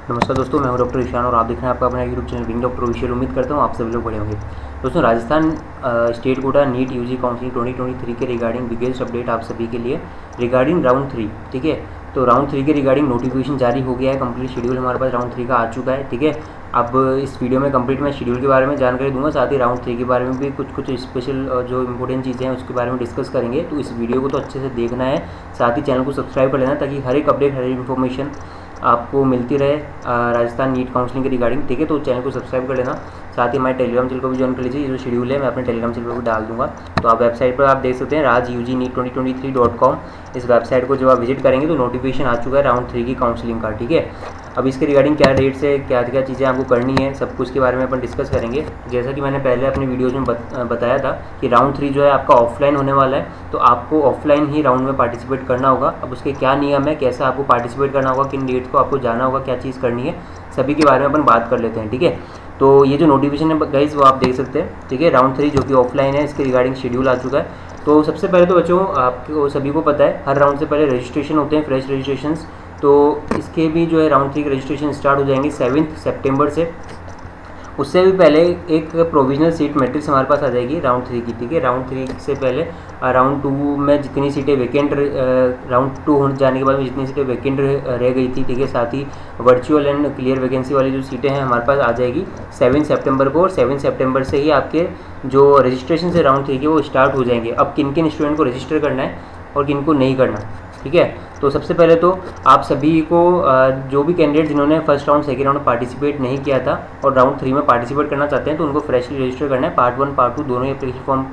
नमस्कार दोस्तों, मैं हूं डॉक्टर ईशान और आप देख रहे हैं आपका अपना YouTube channel being doctor official. उम्मीद करता हूं आप सभी लोग बढ़िया होंगे। दोस्तों, Rajasthan state quota NEET UG counselling 2023 के रिगार्डिंग बिगेस्ट अपडेट आप सभी के लिए रिगार्डिंग राउंड 3। ठीक है, तो राउंड 3 के रिगार्डिंग नोटिफिकेशन जारी हो गया है। कंप्लीट शेड्यूल हमारे पास राउंड 3 का आ चुका है। ठीक है, अब इस वीडियो में कंप्लीट मैं शेड्यूल के बारे में जानकारी दूंगा, साथ ही राउंड 3 के बारे में भी कुछ स्पेशल जो इंपॉर्टेंट चीज़ें हैं उसके बारे में डिस्कस करेंगे। तो इस वीडियो को तो अच्छे से देखना है, साथ ही चैनल को सब्सक्राइब कर लेना ताकि हर एक अपडेट, हर एक इन्फॉर्मेशन आपको मिलती रहे राजस्थान नीट काउंसलिंग के रिगार्डिंग। ठीक है, तो चैनल को सब्सक्राइब कर लेना, साथ ही हमारे टेलीग्राम चैनल को भी ज्वाइन कर लीजिए। ये जो शेड्यूल है मैं अपने टेलीग्राम चैनल पर भी डाल दूंगा। तो आप वेबसाइट पर आप देख सकते हैं rajugneet2023.com। इस वेबसाइट को जब आप विजिट करेंगे तो नोटिफिकेशन आ चुका है राउंड 3 की काउंसलिंग का। ठीक है, अब इसके रिगार्डिंग क्या डेट्स है, क्या क्या चीज़ें आपको करनी है, सब कुछ के बारे में अपन डिस्कस करेंगे। जैसा कि मैंने पहले अपनी वीडियोज़ में बताया था कि राउंड 3 जो है आपका ऑफलाइन होने वाला है, तो आपको ऑफलाइन ही राउंड में पार्टिसिपेट करना होगा। अब उसके क्या नियम है, कैसे आपको पार्टिसिपेट करना होगा, किन डेट्स को आपको जाना होगा, क्या चीज़ करनी है, सभी के बारे में अपन बात कर लेते हैं। ठीक है, तो ये जो नोटिफिकेशन है गाइस वो आप देख सकते हैं। ठीक है, राउंड 3 जो कि ऑफलाइन है, इसके रिगार्डिंग शेड्यूल आ चुका है। तो सबसे पहले तो बच्चों आपको सभी को पता है हर राउंड से पहले रजिस्ट्रेशन होते हैं, फ्रेश रजिस्ट्रेशंस। तो इसके भी जो है राउंड 3 के रजिस्ट्रेशन स्टार्ट हो जाएंगे 7 सितंबर से। उससे भी पहले एक प्रोविजनल सीट मैट्रिक्स हमारे पास आ जाएगी राउंड 3 की। ठीक है, राउंड 3 से पहले राउंड 2 में जितनी सीटें वैकेंट, राउंड 2 हो जाने के बाद में जितनी सीटें वैकेंट रह गई थी, ठीक है, साथ ही वर्चुअल एंड क्लियर वैकेंसी वाली जो सीटें हैं हमारे पास आ जाएगी 7 सितंबर को। और 7 सितंबर से ही आपके जो रजिस्ट्रेशन से राउंड 3 के वो स्टार्ट हो जाएंगे। अब किन किन स्टूडेंट को रजिस्टर करना है और किन को नहीं करना। ठीक है, तो सबसे पहले तो आप सभी को जो भी कैंडिडेट जिन्होंने first round second round participate नहीं किया था और राउंड 3 में पार्टिसिपेट करना चाहते हैं तो उनको फ्रेशली रजिस्टर करना है। पार्ट 1 पार्ट 2 दोनों ही एप्लीकेशन फॉर्म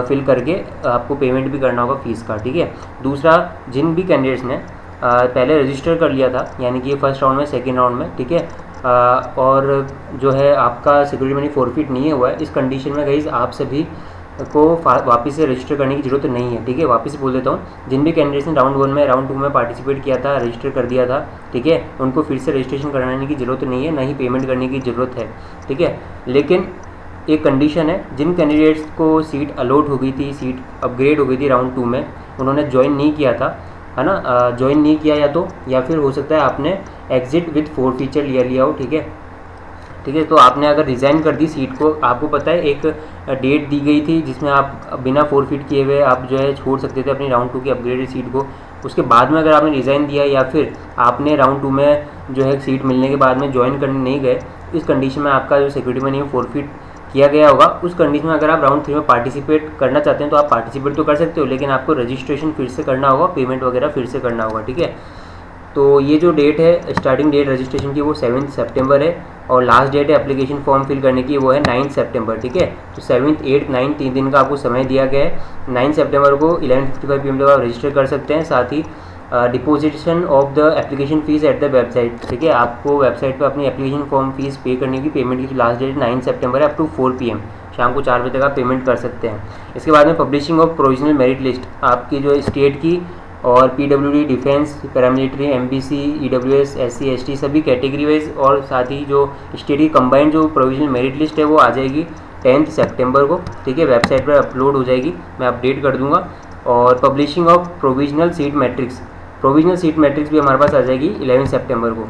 फिल करके आपको पेमेंट भी करना होगा फीस का। ठीक है, दूसरा, जिन भी कैंडिडेट्स ने पहले रजिस्टर कर लिया था, यानी कि फर्स्ट राउंड में सेकेंड राउंड में, ठीक है, और जो है आपका सिक्योरिटी मनी फॉरफिट नहीं हुआ है, इस कंडीशन में गाइस आप सभी को वापस से रजिस्टर करने की ज़रूरत नहीं है। ठीक है, वापस से बोल देता हूँ, जिन भी कैंडिडेट्स ने राउंड 1 में राउंड 2 में पार्टिसिपेट किया था, रजिस्टर कर दिया था, ठीक है, उनको फिर से रजिस्ट्रेशन कराने की ज़रूरत नहीं है, ना ही पेमेंट करने की ज़रूरत है। ठीक है, लेकिन एक कंडीशन है, जिन कैंडिडेट्स को सीट अलॉट हो गई थी, सीट अपग्रेड हो गई थी राउंड 2 में, उन्होंने ज्वाइन नहीं किया था, है ना, ज्वाइन नहीं किया या फिर हो सकता है आपने एग्जिट विद फॉरफीचर लिया हो। ठीक है, ठीक है, तो आपने अगर रिज़ाइन कर दी सीट को, आपको पता है एक डेट दी गई थी जिसमें आप बिना फॉरफिट किए हुए आप जो है छोड़ सकते थे अपनी राउंड 2 की अपग्रेडेड सीट को। उसके बाद में अगर आपने रिज़ाइन दिया या फिर आपने राउंड 2 में जो है सीट मिलने के बाद में ज्वाइन करने नहीं गए, इस कंडीशन में आपका जो सिक्योरिटी मनी फॉरफिट किया गया होगा। उस कंडीशन में अगर आप राउंड 3 में पार्टिसिपेट करना चाहते हैं तो आप पार्टिसिपेट तो कर सकते हो, लेकिन आपको रजिस्ट्रेशन फिर से करना होगा, पेमेंट वगैरह फिर से करना होगा। ठीक है, तो ये जो डेट है, स्टार्टिंग डेट रजिस्ट्रेशन की वो 7 सितंबर है और लास्ट डेट है एप्लीकेशन फॉर्म फिल करने की वो है 9 सितंबर। ठीक है, तो 7, 8, 9 3 दिन का आपको समय दिया गया है। 9 सितंबर को 11:55 PM तक आप रजिस्टर कर सकते हैं। साथ ही deposition of the application fees at the website. ठीक है, आपको वेबसाइट पर अपनी एप्लीकेशन फॉर्म फीस पे करने की, पेमेंट की लास्ट डेट 9 सितंबर है, अप टू 4 PM, शाम को 4 बजे तक आप पेमेंट कर सकते हैं। इसके बाद में publishing of provisional merit list, आपकी जो स्टेट की और PWD, defence, paramilitary, MBC, EWS, SC ST सभी कैटेगरी वाइज, और साथ ही जो स्टेट की कंबाइंड जो प्रोविजनल मेरिट लिस्ट है वो आ जाएगी 10 सितंबर को। ठीक है, वेबसाइट पर अपलोड हो जाएगी, मैं अपडेट कर दूंगा। और publishing of provisional seat matrix, provisional seat matrix भी हमारे पास आ जाएगी 11 सितंबर को।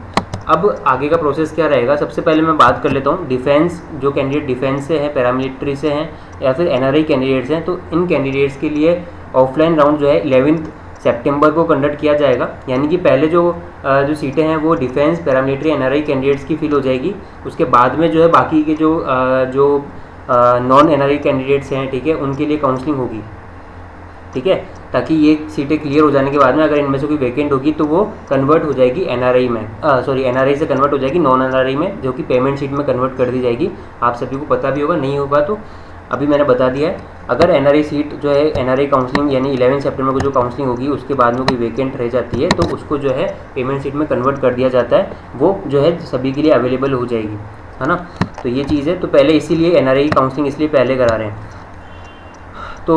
अब आगे का प्रोसेस क्या रहेगा, सबसे पहले मैं बात कर लेता हूँ डिफेंस, जो कैंडिडेट डिफेंस से हैं, पैरामिलिट्री से हैं या फिर NRI कैंडिडेट्स हैं, तो इन कैंडिडेट्स के लिए ऑफलाइन राउंड जो है 11 सितंबर को कंडक्ट किया जाएगा। यानी कि पहले जो सीटें हैं वो डिफेंस, पैरामिलिट्री, NRI कैंडिडेट्स की फिल हो जाएगी। उसके बाद में जो है बाकी के जो नॉन NRI कैंडिडेट्स हैं, ठीक है, उनके लिए काउंसलिंग होगी। ठीक है, ताकि ये सीटें क्लियर हो जाने के बाद में अगर इनमें से कोई वैकेंट होगी तो वो कन्वर्ट हो जाएगी NRI में, NRI से कन्वर्ट हो जाएगी नॉन NRI में, जो कि पेमेंट सीट में कन्वर्ट कर दी जाएगी। आप सभी को पता भी होगा, नहीं होगा तो अभी मैंने बता दिया है। अगर NRI सीट जो है NRI काउंसलिंग यानी 11 सितंबर को जो काउंसलिंग होगी उसके बाद में कोई वैकेंट रह जाती है तो उसको जो है पेमेंट सीट में कन्वर्ट कर दिया जाता है, वो जो है सभी के लिए अवेलेबल हो जाएगी, है ना। तो ये चीज़ है, तो पहले इसीलिए NRI काउंसलिंग इसलिए पहले करा रहे हैं। तो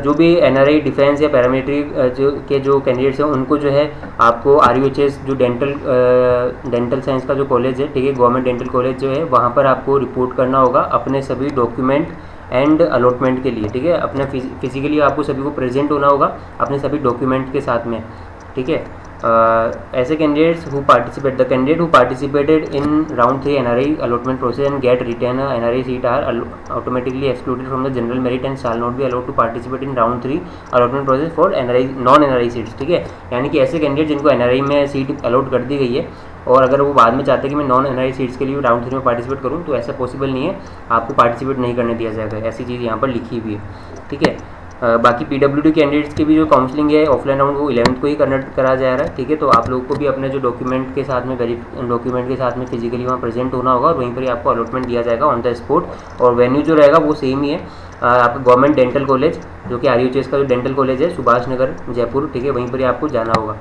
जो भी NRI, डिफेंस या पैरामिलिट्री जो कैंडिडेट्स हैं उनको जो है आपको RUHS जो डेंटल साइंस का जो कॉलेज है, ठीक है, गवर्नमेंट डेंटल कॉलेज जो है, वहाँ पर आपको रिपोर्ट करना होगा अपने सभी डॉक्यूमेंट एंड अलॉटमेंट के लिए। ठीक है, अपने फिजिकली आपको सभी को प्रेजेंट होना होगा अपने सभी डॉक्यूमेंट के साथ में। ठीक है, ऐसे candidates who participate the candidate who participated in round 3 NRI allotment process and get return NRI seat are automatically excluded from the general merit and shall not be allowed to participate in round 3 allotment process for NRI non NRI seats. ठीक है, यानी कि ऐसे candidate जिनको NRI में seat allot कर दी गई है और अगर वो बाद में चाहते हैं कि मैं नॉन NRI सीट्स के लिए राउंड 3 में पार्टिसिपेट करूँ, तो ऐसा पॉसिबल नहीं है, आपको पार्टिसिपेट नहीं करने दिया जाएगा, ऐसी चीज़ यहाँ पर लिखी हुई है। ठीक है, बाकी PWD कैंडिडेट्स की भी जो काउंसलिंग है ऑफलाइन राउंड वो 11th को ही करा जा रहा है। ठीक है, तो आप लोगों को भी अपने जो डॉक्यूमेंट के साथ में फिजिकली वहाँ प्रेजेंट होना होगा और वहीं पर ही आपको अलॉटमेंट दिया जाएगा ऑन द स्पॉट। और वेन्यू जो रहेगा वो सेम ही है, आपका गवर्नमेंट डेंटल कॉलेज जो कि RUHS का जो डेंटल कॉलेज है सुभाष नगर जयपुर। ठीक है, वहीं पर ही आपको जाना होगा।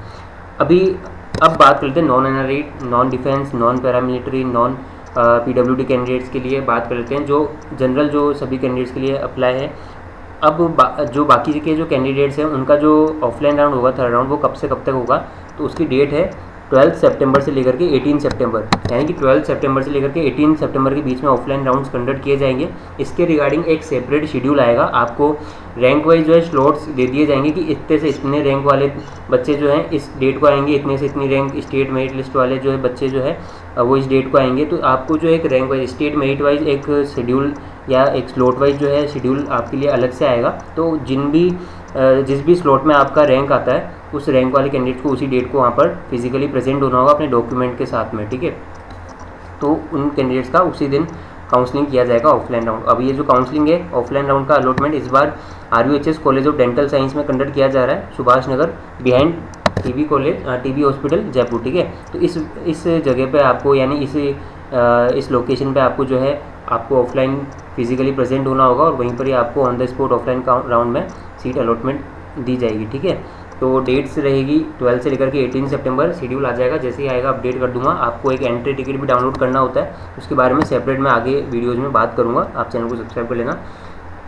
अब बात करते हैं non NRI, non defence, non paramilitary, non PWD candidates के लिए बात कर लेते हैं, जो जनरल जो सभी कैंडिडेट्स के लिए अप्लाई है। अब जो बाकी के जो कैंडिडेट्स हैं उनका जो ऑफलाइन राउंड होगा, थर्ड राउंड, वो कब से कब तक होगा, तो उसकी डेट है 12 सितंबर से लेकर के 18 सितंबर, यानी कि 12 सितंबर से लेकर के 18 सितंबर के बीच में ऑफलाइन राउंड्स कंडक्ट किए जाएंगे। इसके रिगार्डिंग एक सेपरेट शेड्यूल आएगा, आपको रैंक वाइज जो है स्लॉट्स दे दिए जाएंगे कि इतने से इतने रैंक वाले बच्चे जो हैं इस डेट को आएंगे, इतने से इतनी रैंक स्टेट मेरिट लिस्ट वाले जो है बच्चे जो है वो इस डेट को आएंगे। तो आपको जो एक rank wise state merit wise एक शेड्यूल या एक स्लॉट वाइज जो है शेड्यूल आपके लिए अलग से आएगा। तो जिस भी स्लॉट में आपका रैंक आता है उस रैंक वाले कैंडिडेट को उसी डेट को वहाँ पर फिजिकली प्रेजेंट होना होगा अपने डॉक्यूमेंट के साथ में। ठीक है, तो उन कैंडिडेट्स का उसी दिन काउंसलिंग किया जाएगा ऑफलाइन राउंड। अब ये जो काउंसलिंग है ऑफलाइन राउंड का अलॉटमेंट इस बार RUHS college of dental science में कंडक्ट किया जा रहा है, Subhash Nagar behind TB hospital Jaipur. ठीक है, तो इस जगह पे आपको यानी इस लोकेशन पे आपको जो है आपको ऑफलाइन फिजिकली प्रेजेंट होना होगा और वहीं पर ही आपको on the spot offline round में सीट अलॉटमेंट दी जाएगी। ठीक है, तो डेट्स रहेगी 12 से लेकर के 18 सितंबर। शेड्यूल आ जाएगा, जैसे ही आएगा अपडेट कर दूंगा। आपको एक एंट्री टिकट भी डाउनलोड करना होता है, उसके बारे में सेपरेट मैं आगे वीडियोज़ में बात करूँगा, आप चैनल को सब्सक्राइब कर लेना।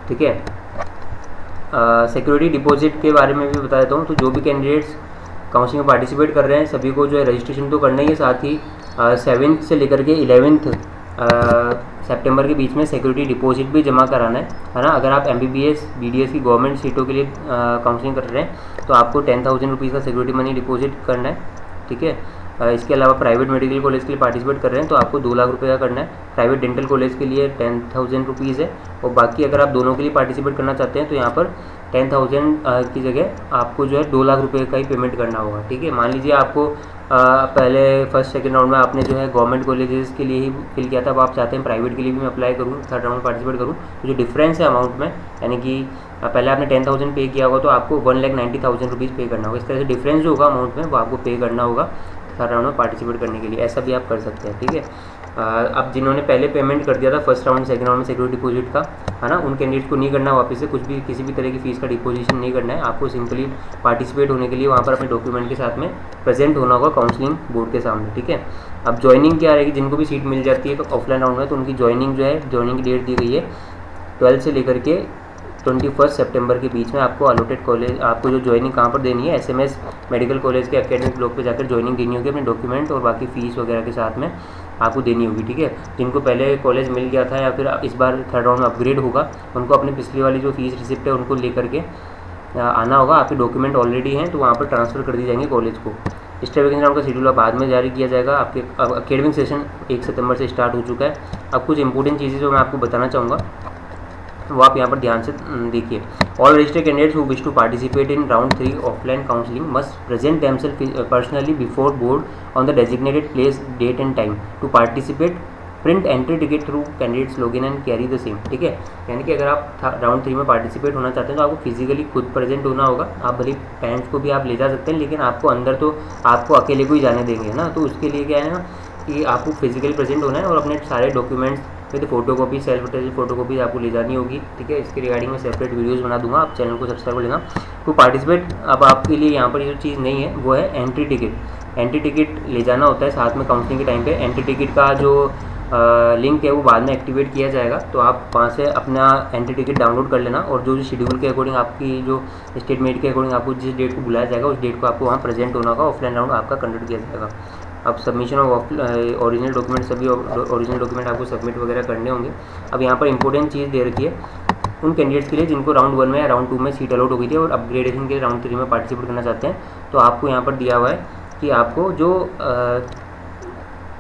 ठीक है, सिक्योरिटी डिपॉजिट के बारे में भी बता देता हूँ। तो जो भी कैंडिडेट्स काउंसलिंग में पार्टिसिपेट कर रहे हैं सभी को जो है रजिस्ट्रेशन तो करना ही है, साथ ही 7th से लेकर के 11th सितंबर के बीच में सिक्योरिटी डिपॉजिट भी जमा कराना है ना। अगर आप MBBS BDS की गवर्नमेंट सीटों के लिए काउंसलिंग कर रहे हैं तो आपको 10,000 रुपीज़ का सिक्योरिटी मनी डिपॉजिट करना है। ठीक है, इसके अलावा प्राइवेट मेडिकल कॉलेज के लिए पार्टिसिपेट कर रहे हैं तो आपको 2 लाख रुपये का करना है। प्राइवेट डेंटल कॉलेज के लिए 10,000 रुपीज़ है, और बाकी अगर आप दोनों के लिए पार्टिसिपेट करना चाहते हैं तो यहाँ पर 10,000 की जगह आपको जो है 2 लाख रुपये का ही पेमेंट करना होगा। ठीक है, मान लीजिए आपको पहले फर्स्ट सेकंड राउंड में आपने जो है गवर्नमेंट कॉलेजेस के लिए ही फिल किया था, अब आप चाहते हैं प्राइवेट के लिए भी मैं अप्लाई करूँ, थर्ड राउंड में पार्टिसिपेट करूँ, तो जो डिफरेंस है अमाउंट में, यानी कि पहले आपने 10,000 पे किया होगा तो आपको 1,90,000 रुपीज़ पे करना होगा। इस तरह से डिफरेंस जो होगा अमाउंट में वो आपको पे करना होगा थर्ड राउंड में पार्टिसिपेट करने के लिए, ऐसा भी आप कर सकते हैं। ठीक है, अब जिन्होंने पहले पेमेंट कर दिया था फर्स्ट राउंड सेकंड राउंड में सिक्योरिटी डिपॉजिट का, है ना, उन कैंडिडेट्स को नहीं करना वापस से कुछ भी, किसी भी तरह की फीस का डिपोजिशन नहीं करना है। आपको सिंपली पार्टिसिपेट होने के लिए वहाँ पर अपने डॉक्यूमेंट के साथ में प्रेजेंट होना होगा काउंसलिंग बोर्ड के सामने। ठीक है, अब ज्वाइनिंग क्या रहेगी, जिनको भी सीट मिल जाती है तो ऑफलाइन राउंड में, तो उनकी ज्वाइनिंग जो है, ज्वाइनिंग की डेट दी गई है 12 से लेकर के 21 सितंबर के बीच में आपको अलॉटेड कॉलेज, आपको जो ज्वाइनिंग कहाँ पर देनी है, SMS मेडिकल कॉलेज के एकेडमिक ब्लॉक पे जाकर ज्वाइनिंग देनी होगी अपने डॉक्यूमेंट और बाकी फ़ीस वगैरह के साथ में आपको देनी होगी। ठीक है, जिनको पहले कॉलेज मिल गया था या फिर इस बार थर्ड राउंड में अपग्रेड होगा, उनको अपनी पिछली वाली जो फीस रिसिप्ट है उनको लेकर के आना होगा। आपके डॉक्यूमेंट ऑलरेडी हैं तो वहाँ पर ट्रांसफ़र कर दी जाएंगे कॉलेज को। स्टेट वैकेंसी राउंड का शेड्यूल अब बाद में जारी किया जाएगा। आपके एकेडमिक सेशन 1 सितंबर से स्टार्ट हो चुका है। अब कुछ इंपॉर्टेंट चीज़ें जो मैं आपको बताना चाहूँगा वो आप यहाँ पर ध्यान से देखिए। All registered candidates who wish to participate in round 3 offline counselling must present themselves personally before board on the designated place date and time to participate. Print entry ticket through candidates login and carry the same. ठीक है, यानी कि अगर आप round 3 में participate होना चाहते हैं तो आपको फिजिकली खुद प्रेजेंट होना होगा। आप भले पेरेंट्स को भी आप ले जा सकते हैं, लेकिन आपको अंदर तो आपको अकेले को ही जाने देंगे ना, तो उसके लिए क्या है ना कि आपको फिजिकली प्रेजेंट होना है और अपने सारे documents with photocopy, self attested photocopy आपको ले जानी होगी। ठीक है, इसके रिगार्डिंग में सेपरेट वीडियोस बना दूंगा, आप चैनल को सब्सक्राइब कर लेना। तो पार्टिसिपेट अब आपके लिए यहाँ पर जो चीज़ नहीं है वो है एंट्री टिकट। एंट्री टिकट ले जाना होता है साथ में काउंसलिंग के टाइम पे। एंट्री टिकट का जो लिंक है वो बाद में एक्टिवेट किया जाएगा, तो आप वहाँ से अपना एंट्री टिकट डाउनलोड कर लेना और जो शेड्यूल के अकॉर्डिंग आपकी जो स्टेटमेंट के अकॉर्डिंग आपको जिस डेट को बुलाया जाएगा उस डेट को आपको वहाँ प्रेजेंट होना होगा। ऑफलाइन राउंड आपका कंडक्ट किया जाएगा। अब सबमिशन ऑफ ओरिजिनल डॉक्यूमेंट, सभी ओरिजिनल डॉक्यूमेंट आपको सबमिट वगैरह करने होंगे। अब यहाँ पर इंपॉर्टेंट चीज़ दे रखी है उन कैंडिडेट्स के लिए जिनको राउंड 1 में या राउंड 2 में सीट अलॉट हो गई थी और अपग्रेडेशन के राउंड 3 में पार्टिसिपेट करना चाहते हैं, तो आपको यहाँ पर दिया हुआ है कि आपको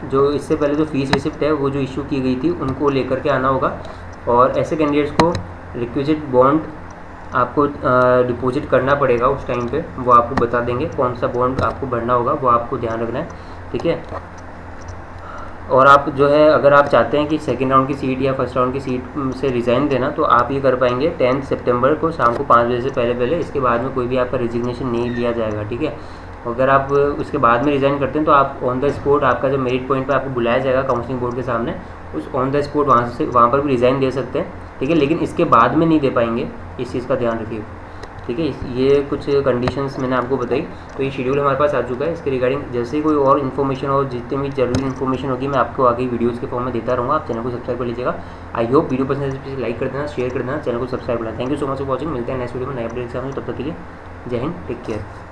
जो इससे पहले जो फीस रिसिप्ट है वो जो इशू की गई थी उनको लेकर के आना होगा। और ऐसे कैंडिडेट्स को रिक्विजिट बॉन्ड आपको डिपॉजिट करना पड़ेगा उस टाइम पे, वो आपको बता देंगे कौन सा बॉन्ड आपको भरना होगा, वो आपको ध्यान रखना है, ठीक है। और आप जो है अगर आप चाहते हैं कि सेकेंड राउंड की सीट या फर्स्ट राउंड की सीट से रिज़ाइन देना, तो आप ये कर पाएंगे 10 सितंबर को शाम को 5 बजे से पहले। इसके बाद में कोई भी आपका रिजिग्नेशन नहीं लिया जाएगा, ठीक है। अगर आप उसके बाद में रिज़ाइन करते हैं तो आप ऑन द स्पॉट आपका जो मेरिट पॉइंट पे आपको बुलाया जाएगा काउंसलिंग बोर्ड के सामने, उस ऑन द स्पॉट वहाँ पर भी रिज़ाइन दे सकते हैं, ठीक है। लेकिन इसके बाद में नहीं दे पाएंगे, इस चीज़ का ध्यान रखिए, ठीक है। ये कुछ कंडीशंस मैंने आपको बताई। तो ये शेड्यूल हमारे पास आ चुका है। इसके रिगार्डिंग जैसे ही कोई और इन्फॉर्मेशन और जितनी भी जरूरी इन्फॉर्मेशन होगी मैं आपको आगे वीडियोस के फॉर्म में देता रहूँगा। आप चैनल को सब्सक्राइब कर लीजिएगा। आई होप वीडियो पसंद है, लाइक कर देना, शेयर कर देना, चैनल को सब्सक्राइब करना। Thank you so much for watching. मिलते हैं नेक्स्ट वीडियो में नए अपडेट के साथ। तब तक के लिए जय हिंद, टेक केयर।